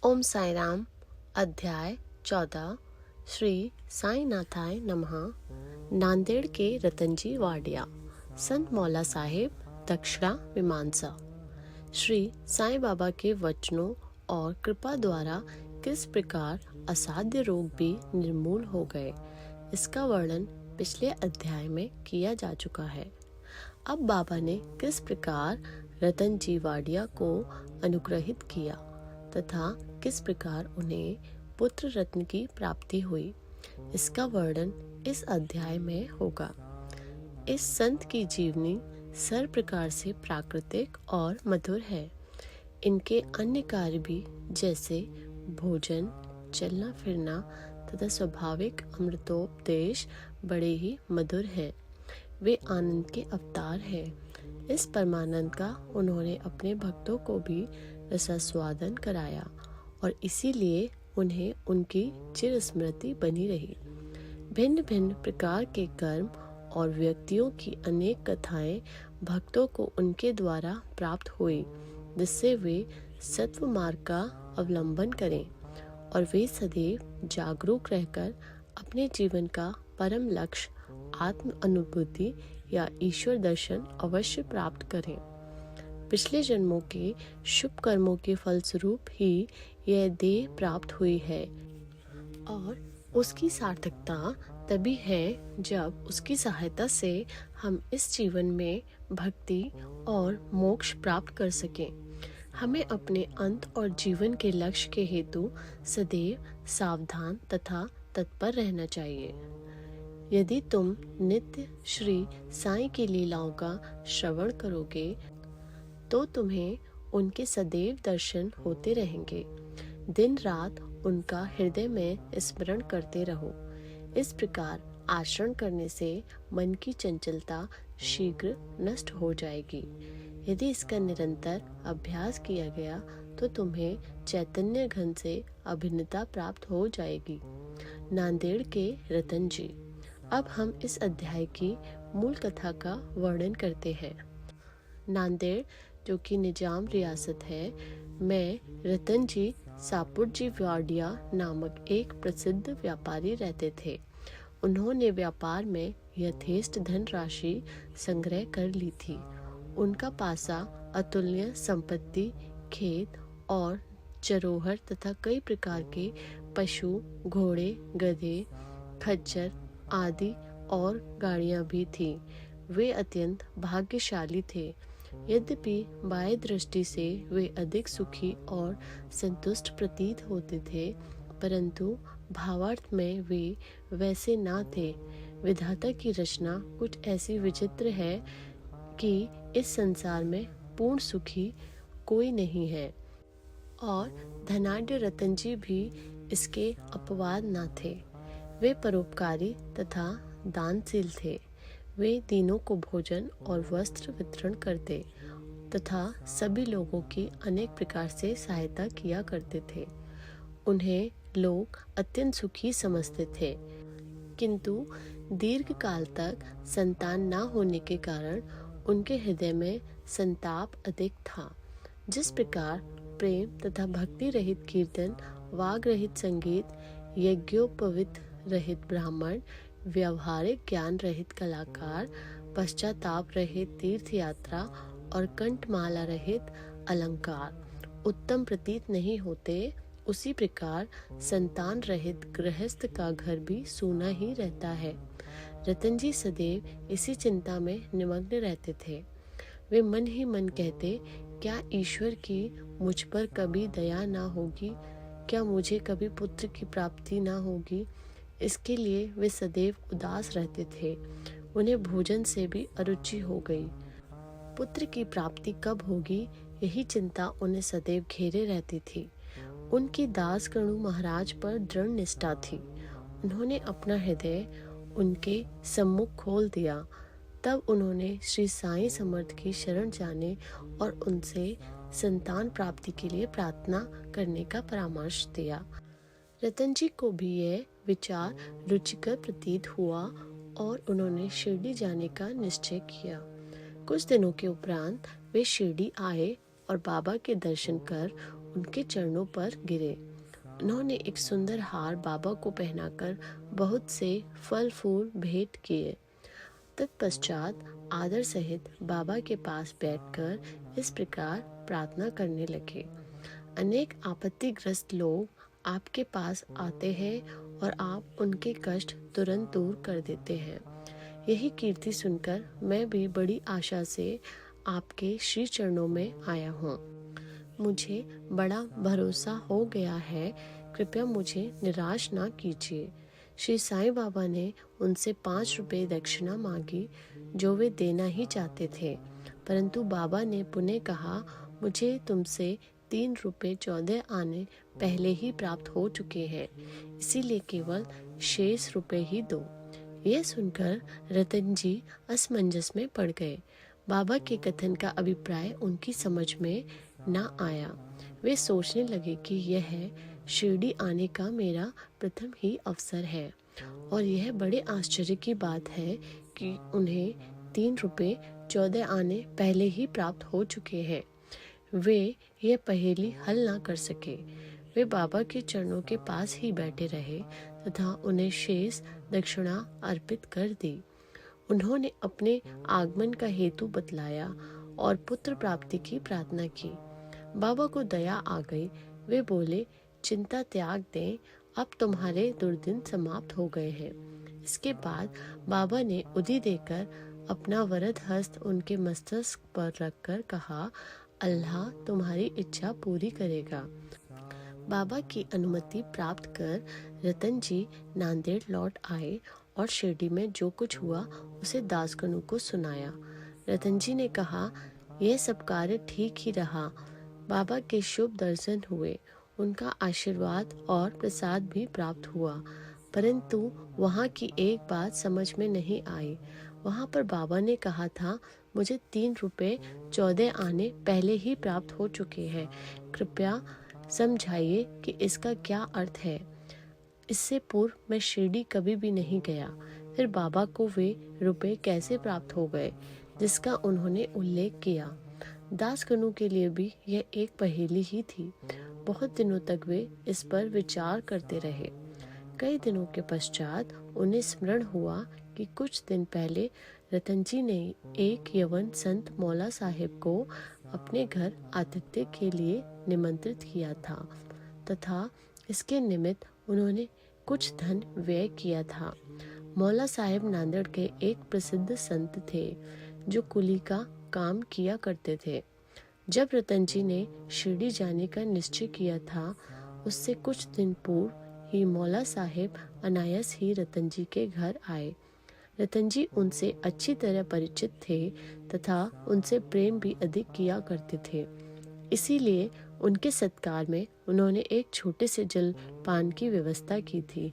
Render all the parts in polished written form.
ओम साई राम। अध्याय 14। श्री साईनाथाय नमः। नांदेड़ के रतनजी वाडिया। संत मौला साहेब, दक्षिणा मीमांसा। श्री साईं बाबा के वचनों और कृपा द्वारा किस प्रकार असाध्य रोग भी निर्मूल हो गए, इसका वर्णन पिछले अध्याय में किया जा चुका है। अब बाबा ने किस प्रकार रतनजी वाडिया को अनुग्रहित किया तथा किस प्रकार उन्हें पुत्र रत्न की प्राप्ति हुई, इसका वर्णन इस अध्याय में होगा। इस संत की जीवनी सर्व प्रकार से प्राकृतिक और मधुर है। इनके अन्य कार्य भी, जैसे भोजन, चलना फिरना तथा स्वाभाविक अमृतोपदेश, बड़े ही मधुर हैं। वे आनंद के अवतार हैं। इस परमानंद का उन्होंने अपने भक्तों को भी रसास्वादन कराया और इसीलिए उन्हें उनकी चिर स्मृति बनी रही। भिन्न भिन्न प्रकार के कर्म और व्यक्तियों की अनेक कथाएं भक्तों को उनके द्वारा प्राप्त हुई, जिससे वे सत्व मार्ग का अवलंबन करें और वे सदैव जागरूक रहकर अपने जीवन का परम लक्ष्य आत्म अनुभूति या ईश्वर दर्शन अवश्य प्राप्त करें। पिछले जन्मों के शुभ कर्मों के फलस्वरूप ही यह देह प्राप्त हुई है और उसकी सार्थकता तभी है जब उसकी सहायता से हम इस जीवन में भक्ति और मोक्ष प्राप्त कर सकें। हमें अपने अंत और जीवन के लक्ष्य के हेतु सदैव सावधान तथा तत्पर रहना चाहिए। यदि तुम नित्य श्री साईं की लीलाओं का श्रवण करोगे तो तुम्हें उनके सदैव दर्शन होते रहेंगे। दिन रात उनका हृदय में स्मरण करते रहो। इस प्रकार आचरण करने से मन की चंचलता शीघ्र नष्ट हो जाएगी। यदि इसका निरंतर अभ्यास किया गया तो तुम्हें चैतन्य घन से अभिन्नता प्राप्त हो जाएगी। नांदेड़ के रतन जी। अब हम इस अध्याय की मूल कथा का वर्णन करते हैं। नांदेड़, जो कि निजाम रियासत है, में रतनजी सापुड़जी वाडिया नामक एक प्रसिद्ध व्यापारी रहते थे। उन्होंने व्यापार में यथेष्ट धनराशि संग्रह कर ली थी। उनका पासा अतुलनीय संपत्ति, खेत और चरोहर तथा कई प्रकार के पशु, घोड़े, गधे, खच्चर आदि और गाड़ियां भी थीं। वे अत्यंत भाग्यशाली थे। यद्यपि बाह्य दृष्टि से वे अधिक सुखी और संतुष्ट प्रतीत होते थे, परंतु भावार्थ में वे वैसे ना थे। विधाता की रचना कुछ ऐसी विचित्र है कि इस संसार में पूर्ण सुखी कोई नहीं है और धनाढ्य रतनजी भी इसके अपवाद न थे। वे परोपकारी तथा दानशील थे। वे दीनों को भोजन और वस्त्र वितरण करते तथा सभी लोगों की अनेक प्रकार से सहायता किया करते थे। उन्हें लोग अत्यंत सुखी समझते थे, किंतु दीर्घ काल तक संतान न होने के कारण उनके हृदय में संताप अधिक था। जिस प्रकार प्रेम तथा भक्ति रहित कीर्तन, वाग रहित संगीत, यज्ञोपवीत रहित ब्राह्मण, व्यवहारिक ज्ञान रहित कलाकार, पश्चाताप रहित तीर्थ यात्रा और कंठमाला रहित अलंकार उत्तम प्रतीत नहीं होते, उसी प्रकार संतान रहित गृहस्थ का घर भी सूना ही रहता है। रतनजी सदैव इसी चिंता में निमग्न रहते थे। वे मन ही मन कहते, क्या ईश्वर की मुझ पर कभी दया ना होगी? क्या मुझे कभी पुत्र की प्राप्ति ना होगी? इसके लिए वे सदैव उदास रहते थे। उन्हें भोजन से भी अरुचि हो गई। पुत्र की प्राप्ति कब होगी, यही चिंता उन्हें सदैव घेरे रहती थी। उनकी दास गणु महाराज पर दृढ़ निष्ठा थी। उन्होंने अपना हृदय उनके सम्मुख खोल दिया। तब उन्होंने श्री साईं समर्थ की शरण जाने और उनसे संतान प्राप्ति के लिए प्रार्थना करने का परामर्श दिया। रतन जी को भी यह विचार रुचिकर प्रतीत हुआ और उन्होंने शिरडी जाने का निश्चय किया। कुछ दिनों के उपरांत वे शिरडी आए और बाबा के दर्शन कर उनके चरणों पर गिरे। उन्होंने एक सुंदर हार बाबा को पहनाकर बहुत से फल फूल भेंट किए। तत्पश्चात आदर सहित बाबा के पास बैठकर इस प्रकार प्रार्थना करने लगे। अनेक आपत्तिग्रस्त लोग आपके पास आते हैं और आप उनके कष्ट तुरंत दूर कर देते हैं। यही कीर्ति सुनकर मैं भी बड़ी आशा से आपके श्री चरणों में आया हूँ। मुझे बड़ा भरोसा हो गया है, कृपया मुझे निराश ना कीजिए। श्री साईं बाबा ने उनसे 5 रुपए दक्षिणा मांगी, जो वे देना ही चाहते थे, परंतु बाबा ने पुनः कहा, मुझे तुमसे 3 रुपए 14 आने पहले ही प्राप्त हो चुके हैं, इसीलिए केवल शेष रुपए ही दो। यह सुनकर रतन जी असमंजस में पड़ गए। बाबा के कथन का अभिप्राय उनकी समझ में न आया। वे सोचने लगे कि यह शिरडी आने का मेरा प्रथम ही अवसर है और यह बड़े आश्चर्य की बात है कि उन्हें 3 रुपए 14 आने पहले ही प्राप्त हो चुके हैं। वे यह पहेली हल ना कर सके। वे बाबा के चरणों के पास ही बैठे रहे तथा उन्हें शेष दक्षिणा अर्पित कर दी। उन्होंने अपने आगमन का हेतु बतलाया और पुत्र प्राप्ति की प्रार्थना की। बाबा को दया आ गई। वे बोले, चिंता त्याग दें, अब तुम्हारे दुर्दिन समाप्त हो गए हैं। इसके बाद बाबा ने उदी देकर अपना वरद हस्त उनके मस्तक पर रखकर कहा, अल्लाह तुम्हारी इच्छा पूरी करेगा। बाबा की अनुमति प्राप्त कर रतन जी नांदेड़ लौट आए और शिरडी में जो कुछ हुआ उसे दासगणों को सुनाया। रतन जी ने कहा, यह सब कार्य ठीक ही रहा। बाबा के शुभ दर्शन हुए, उनका आशीर्वाद और प्रसाद भी प्राप्त हुआ, परंतु वहाँ की एक बात समझ में नहीं आई। वहाँ पर बाबा ने कहा था, मुझे 3 रुपए 14 आने पहले ही प्राप्त हो चुके हैं, कृपया समझाइए कि इसका क्या अर्थ है। इससे पूर्व मैं शिरडी कभी भी नहीं गया, फिर बाबा को वे रुपए कैसे प्राप्त हो गए जिसका उन्होंने उल्लेख किया। दासगणों के लिए भी यह एक पहेली ही थी। बहुत दिनों तक वे इस पर विचार करते रहे। कई दिनों के पश्चात उन्हें स्मरण हुआ कि कुछ दिन पहले रतन जी ने एक यवन संत मौला साहिब को अपने घर आतिथ्य के लिए निमंत्रित किया था तथा इसके निमित्त उन्होंने कुछ धन व्यय किया था। मौला साहिब नांदेड़ के एक प्रसिद्ध संत थे जो कुली का काम किया करते थे। जब रतन जी ने शिरडी जाने का निश्चय किया था, उससे कुछ दिन पूर्व ही मौला साहिब अनायास ही रतन जी के घर आए। रतन जी उनसे अच्छी तरह परिचित थे तथा उनसे प्रेम भी अधिक किया करते थे, इसीलिए उनके सत्कार में उन्होंने एक छोटे से जलपान की व्यवस्था की थी।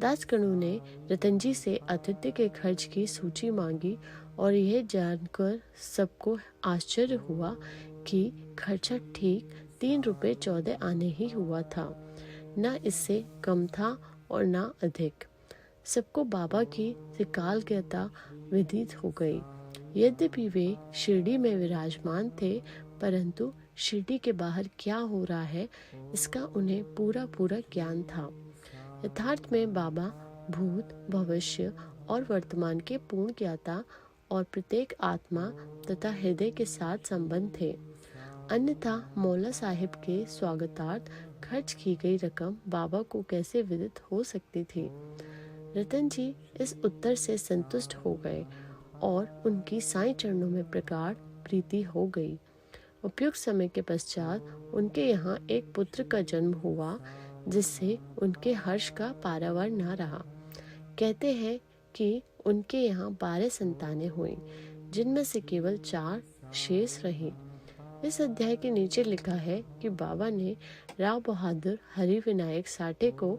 दासगणों ने रतन जी से आतिथ्य के खर्च की सूची मांगी और यह जानकर सबको आश्चर्य हुआ कि खर्चा ठीक 3 रुपए 14 आने ही हुआ था, न इससे कम था और न अधिक। सबको बाबा की त्रिकालज्ञता विदित हो गई। यद्यपि वे शिरडी में विराजमान थे, परंतु शिरडी के बाहर क्या हो रहा है इसका उन्हें पूरा पूरा ज्ञान था। यथार्थ में बाबा भूत, भविष्य और वर्तमान के पूर्ण ज्ञाता और प्रत्येक आत्मा तथा हृदय के साथ संबंध थे। अन्यथा मौला साहिब के स्वागतार्थ खर्च की गई रकम बाबा को कैसे विदित हो सकती थी। रतन जी इस उत्तर से संतुष्ट हो गए और उनकी साईं चरणों में प्रगाढ़ प्रीति हो गई। उपयुक्त समय के पश्चात उनके यहाँ एक पुत्र का जन्म हुआ, जिससे उनके हर्ष का पारावार न रहा। कहते हैं कि उनके यहाँ 12 संतानें हुई, जिनमें से केवल 4 शेष रही। इस अध्याय के नीचे लिखा है कि बाबा ने राव बहादुर हरि विनायक साठे को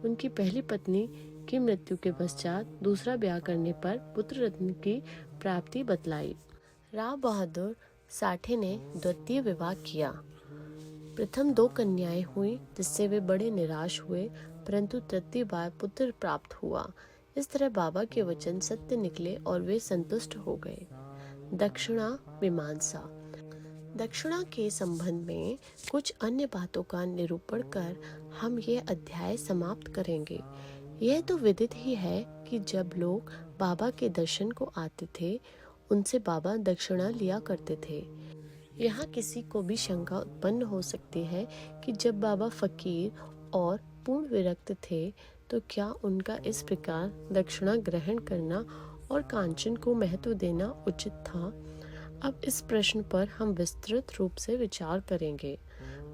उनकी पहली पत्नी की मृत्यु के पश्चात दूसरा ब्याह करने पर पुत्र रत्न की प्राप्ति बतलाई। राव बहादुर साठे ने द्वितीय विवाह किया। प्रथम 2 कन्याएं हुई, जिससे वे बड़े निराश हुए, परंतु तृतीय बार पुत्र प्राप्त हुआ। इस तरह बाबा के वचन सत्य निकले और वे संतुष्ट हो गए। दक्षिणा मीमांसा। दक्षिणा के संबंध में कुछ अन्य बातों का निरूपण कर हम ये अध्याय समाप्त करेंगे। यह तो विदित ही है कि जब लोग बाबा के दर्शन को आते थे, उनसे बाबा दक्षिणा लिया करते थे। यहाँ किसी को भी शंका उत्पन्न हो सकती है कि जब बाबा फकीर और पूर्ण विरक्त थे, तो क्या उनका इस प्रकार दक्षिणा ग्रहण करना और कांचन को महत्व देना उचित था? अब इस प्रश्न पर हम विस्तृत रूप से विचार करेंगे।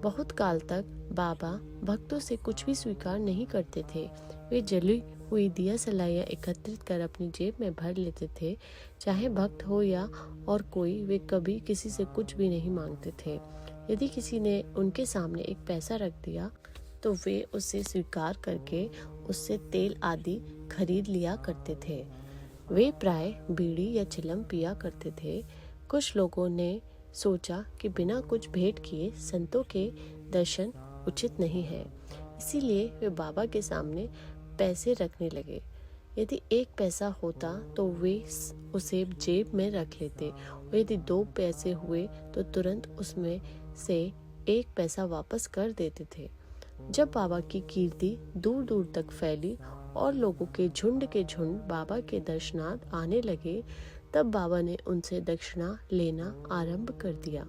बहुत काल तक बाबा भक्तों से कुछ भी स्वीकार नहीं करते थे। वे जली हुई दिया सलाइयाँ एकत्रित कर अपनी जेब में भर लेते थे। चाहे भक्त हो या और कोई, वे कभी किसी से कुछ भी नहीं मांगते थे। यदि किसी ने उनके सामने एक पैसा रख दिया तो वे उसे स्वीकार करके उससे तेल आदि खरीद लिया करते थे। वे प्राय बीड़ी या चिलम पिया करते थे। कुछ लोगों ने सोचा कि बिना कुछ भेंट किए संतों के दर्शन उचित नहीं है, इसीलिए वे बाबा के सामने पैसे रखने लगे। यदि एक पैसा होता तो वे उसे जेब में रख लेते, और यदि 2 पैसे हुए तो तुरंत उसमें से 1 पैसा वापस कर देते थे। जब बाबा की कीर्ति दूर दूर तक फैली और लोगों के झुंड बाबा के दर्शनार्थ आने लगे, तब बाबा ने उनसे दक्षिणा लेना आरंभ कर दिया।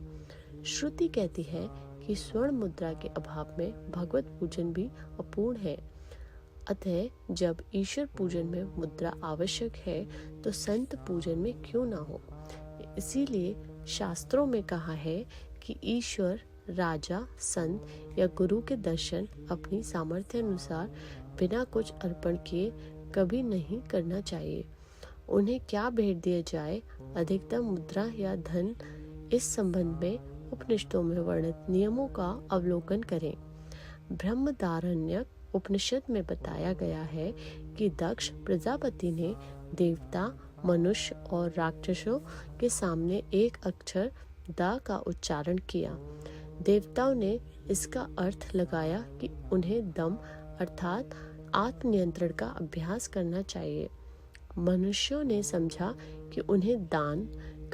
श्रुति कहती है कि स्वर्ण मुद्रा के अभाव में भगवत पूजन भी अपूर्ण है। अतः जब ईश्वर पूजन में मुद्रा आवश्यक है, तो संत पूजन में क्यों ना हो। इसीलिए शास्त्रों में कहा है कि ईश्वर, राजा, संत या गुरु के दर्शन अपनी सामर्थ्य अनुसार बिना कुछ अर्पण किए कभी नहीं करना चाहिए। उन्हें क्या भेंट दिया जाए, अधिकतम मुद्रा या धन, इस संबंध में उपनिषदों में वर्णित नियमों का अवलोकन करें। ब्रह्मदारण्यक उपनिषद में बताया गया है कि दक्ष प्रजापति ने देवता, मनुष्य और राक्षसों के सामने एक अक्षर द का उच्चारण किया। देवताओं ने इसका अर्थ लगाया कि उन्हें दम अर्थात आत्मनियंत्रण का अभ्यास करना चाहिए। मनुष्यों ने समझा कि उन्हें दान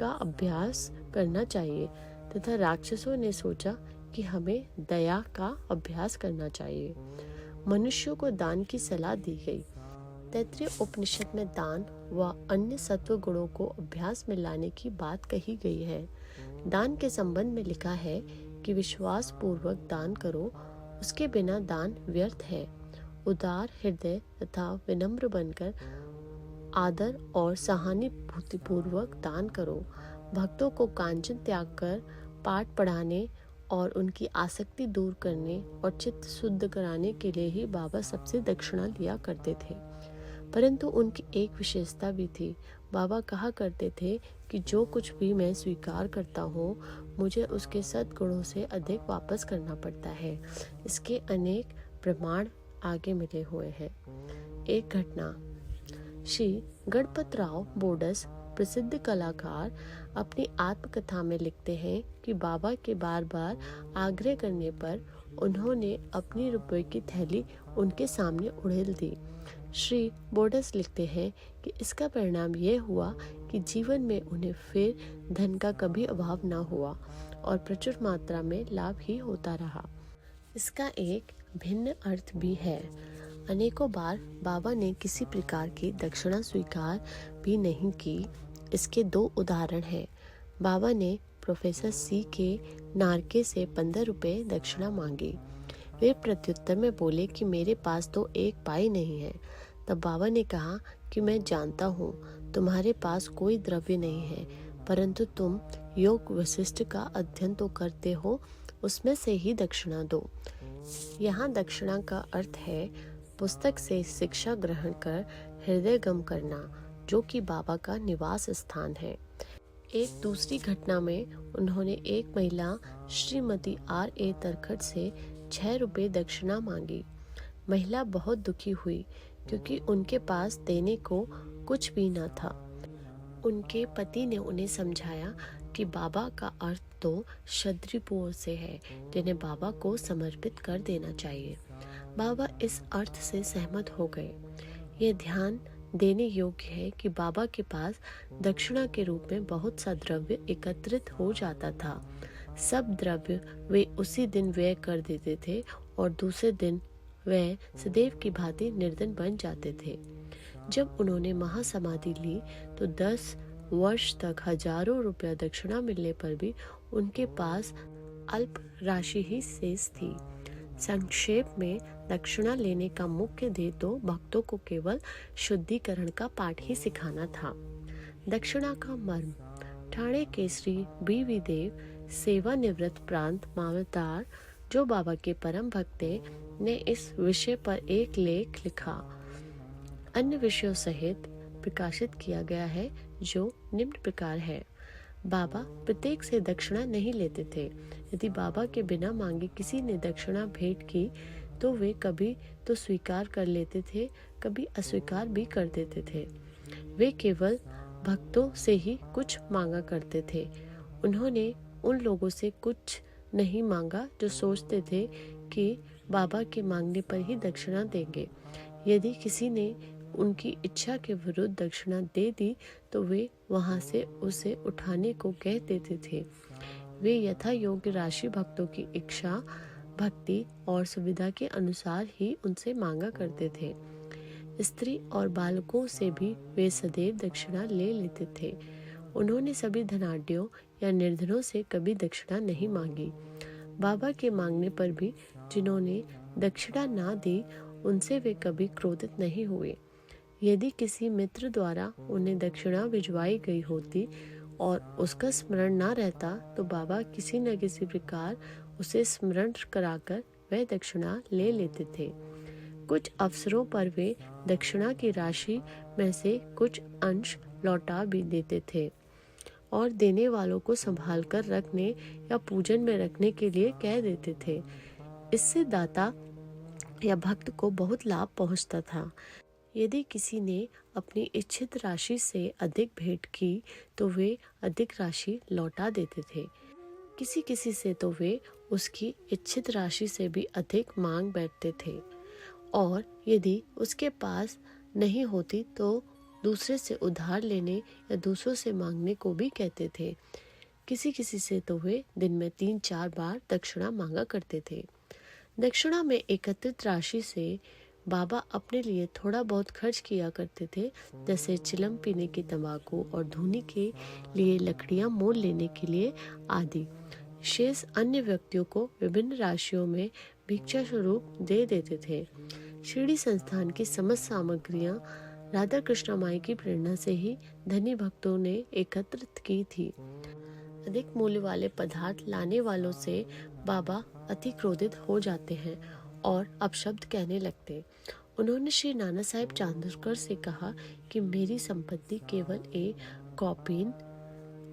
का अभ्यास करना चाहिए, तथा राक्षसों ने सोचा कि हमें दया का अभ्यास करना चाहिए। मनुष्यों को दान की सलाह दी गई। तैत्तिरीय उपनिषद में दान व अन्य सत्व गुणों को अभ्यास में लाने की बात कही गई है। दान के संबंध में लिखा है कि विश्वास पूर्वक दान करो, उसके बिना दान व्यर्थ है। उदार हृदय तथा विनम्र बनकर आदर और सहानुभूति पूर्वक दान करो। भक्तों को कांचन त्याग कर पाठ पढ़ाने और उनकी आसक्ति दूर करने और चित्त शुद्ध कराने के लिए ही बाबा सबसे दक्षिणा लिया करते थे। परंतु उनकी एक विशेषता भी थी। बाबा कहा करते थे कि जो कुछ भी मैं स्वीकार करता हूँ, मुझे उसके सद्गुणों से अधिक वापस करना पड़ता है। इसके अनेक प्रमाण आगे मिले हुए हैं। एक घटना। श्री गणपतराव बोडस, प्रसिद्ध कलाकार, अपनी आत्मकथा में लिखते हैं कि बाबा के बार बार आग्रह करने पर उन्होंने अपनी रुपए की थैली उनके सामने उड़ेल दी। श्री बोडस लिखते हैं कि इसका परिणाम यह हुआ कि जीवन में उन्हें फिर धन का कभी अभाव न हुआ और प्रचुर मात्रा में लाभ ही होता रहा। इसका एक भिन्न अर्थ भी है। अनेकों बार बाबा ने किसी प्रकार की दक्षिणा स्वीकार भी नहीं की। इसके 2 उदाहरण हैं। बाबा ने प्रोफेसर सी के नारके से 15 रुपए दक्षिणा मांगी। वे प्रत्युत्तर में बोले कि मेरे पास तो 1 पाई नहीं है। तब बाबा ने कहा कि मैं जानता हूँ तुम्हारे पास कोई द्रव्य नहीं है, परंतु तुम योग वशिष्ठ का अध्ययन तो करते हो, उसमें से ही दक्षिणा दो। यहाँ दक्षिणा का अर्थ है पुस्तक से शिक्षा ग्रहण कर हृदयगम करना, जो कि बाबा का निवास स्थान है। एक दूसरी घटना में उन्होंने एक महिला श्रीमती R.A. तरखट से 6 रुपए दक्षिणा मांगी। महिला बहुत दुखी हुई क्योंकि उनके पास देने को कुछ भी न था। उनके पति ने उन्हें समझाया कि बाबा का अर्थ तो क्षत्रियों से है, जिन्हें बाबा को समर्पित कर देना चाहिए। बाबा इस अर्थ से सहमत हो गए। यह ध्यान देने योग्य है कि बाबा के पास दक्षिणा के रूप में बहुत सा द्रव्य एकत्रित हो जाता था, सब द्रव्य वे उसी दिन व्यय कर देते थे और दूसरे दिन वे सदैव की भांति निर्धन बन जाते थे। जब उन्होंने महासमाधि ली तो 10 वर्ष तक हजारों रुपया दक्षिणा मिलने पर भी उनके पास अल्प राशि ही शेष थी। संक्षेप में दक्षिणा लेने का मुख्य ध्येय तो भक्तों को केवल शुद्धिकरण का पाठ ही सिखाना था। दक्षिणा का मर्म। ठाणे के श्री बी देव सेवानिवृत्त प्रांत मामलदार जो बाबा के परम भक्त थे ने इस विषय पर एक लेख लिखा, अन्य विषयों सहित प्रकाशित किया गया है, जो निम्न प्रकार है। बाबा प्रत्येक से दक्षिणा नहीं लेते थे। यदि बाबा के बिना मांगे किसी ने दक्षिणा भेंट की तो वे कभी तो स्वीकार कर लेते थे, कभी अस्वीकार भी कर देते थे। वे केवल भक्तों से ही कुछ मांगा करते थे। उन्होंने उन लोगों से कुछ नहीं मांगा जो सोचते थे कि बाबा के मांगने पर ही दक्षिणा देंगे। यदि किसी ने उनकी इच्छा के विरुद्ध दक्षिणा दे दी तो वे वहां से उसे उठाने को कह देते थे। वे यथा योग्य राशि भक्तों की इच्छा, भक्ति और सुविधा के अनुसार ही उनसे मांगा करते थे। स्त्री और बालकों से भी वे सदैव दक्षिणा ले लेते थे। उन्होंने सभी धनाढ्यों या निर्धनों से कभी दक्षिणा नहीं मांगी। बाबा के मांगने पर भी जिन्होंने दक्षिणा ना दी उनसे वे कभी क्रोधित नहीं हुए। यदि किसी मित्र द्वारा उन्हें दक्षिणा भिजवाई गई होती और उसका स्मरण ना रहता तो बाबा किसी न किसी प्रकार उसे स्मरण कराकर वह दक्षिणा ले लेते थे। कुछ अवसरों पर वे दक्षिणा की राशि में से कुछ अंश लौटा भी देते थे और देने वालों को संभाल कर रखने या पूजन में रखने के लिए कह देते थे। इससे दाता या भक्त को बहुत लाभ पहुंचता था। यदि किसी ने अपनी इच्छित राशि से अधिक भेंट की तो वे अधिक राशि लौटा देते थे। किसी किसी से तो वे उसकी इच्छित राशि से भी अधिक मांग बैठते थे और यदि उसके पास नहीं होती तो दूसरे से उधार लेने या दूसरों से मांगने को भी कहते थे। किसी किसी से तो वे दिन में 3-4 बार दक्षिणा मांगा करते थे। दक्षिणा में एकत्रित राशि से बाबा अपने लिए थोड़ा बहुत खर्च किया करते थे, जैसे चिलम पीने की तंबाकू और धूनी के लिए लकड़ियां मोल लेने के लिए आदि। शेष अन्य व्यक्तियों को विभिन्न राशियों में भिक्षा स्वरूप दे देते थे। शिरडी संस्थान की समस्त सामग्रियां राधा कृष्ण माई की प्रेरणा से ही धनी भक्तों ने एकत्रित की थी। अधिक मूल्य वाले पदार्थ लाने वालों से बाबा अति क्रोधित हो जाते हैं और अपशब्द कहने लगते। उन्होंने श्री नाना साहेब चांदोरकर से कहा कि मेरी संपत्ति केवल एक कॉपीन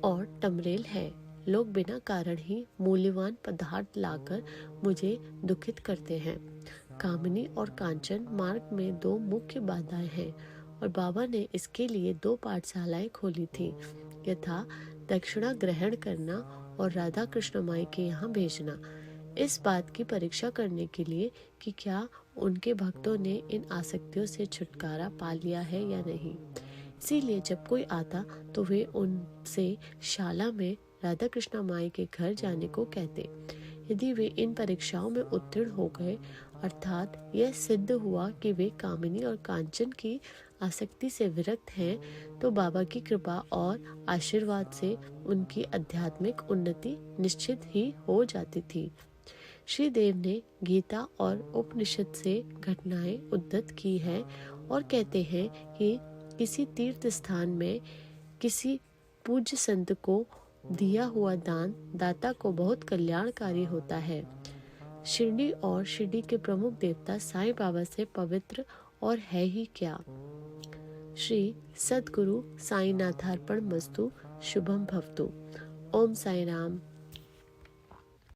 और टमरेल है। लोग बिना कारण ही मूल्यवान पदार्थ लाकर मुझे दुखित करते हैं। कामिनी और कांचन मार्ग में 2 मुख्य बाधाएं हैं और बाबा ने इसके लिए 2 पाठशालाएं खोली थी, यथा दक्षिणा ग्रहण करना और राधा कृष्ण माई के यहाँ भेजना, इस बात की परीक्षा करने के लिए कि क्या उनके भक्तों ने इन आसक्तियों से छुटकारा पा लिया है या नहीं। इसीलिए जब कोई आता तो वे उनसे शाला में राधा कृष्ण माई के घर जाने को कहते। यदि वे इन परीक्षाओं में उत्तीर्ण हो गए, अर्थात यह सिद्ध हुआ कि वे कामिनी और कांचन की आसक्ति से विरक्त हैं, तो बाबा की कृपा और आशीर्वाद से उनकी आध्यात्मिक उन्नति निश्चित ही हो जाती थी। श्री देव ने गीता और उपनिषद से घटनाएं उद्धत की है और कहते हैं कि किसी तीर्थ स्थान में किसी पूज्य संत को दिया हुआ दान दाता को बहुत कल्याणकारी होता है। शिरडी और शिरडी के प्रमुख देवता साईं बाबा से पवित्र और है ही क्या। श्री सद्गुरु साईनाथार्पण मस्तु। शुभम भवतु। ओम साई राम।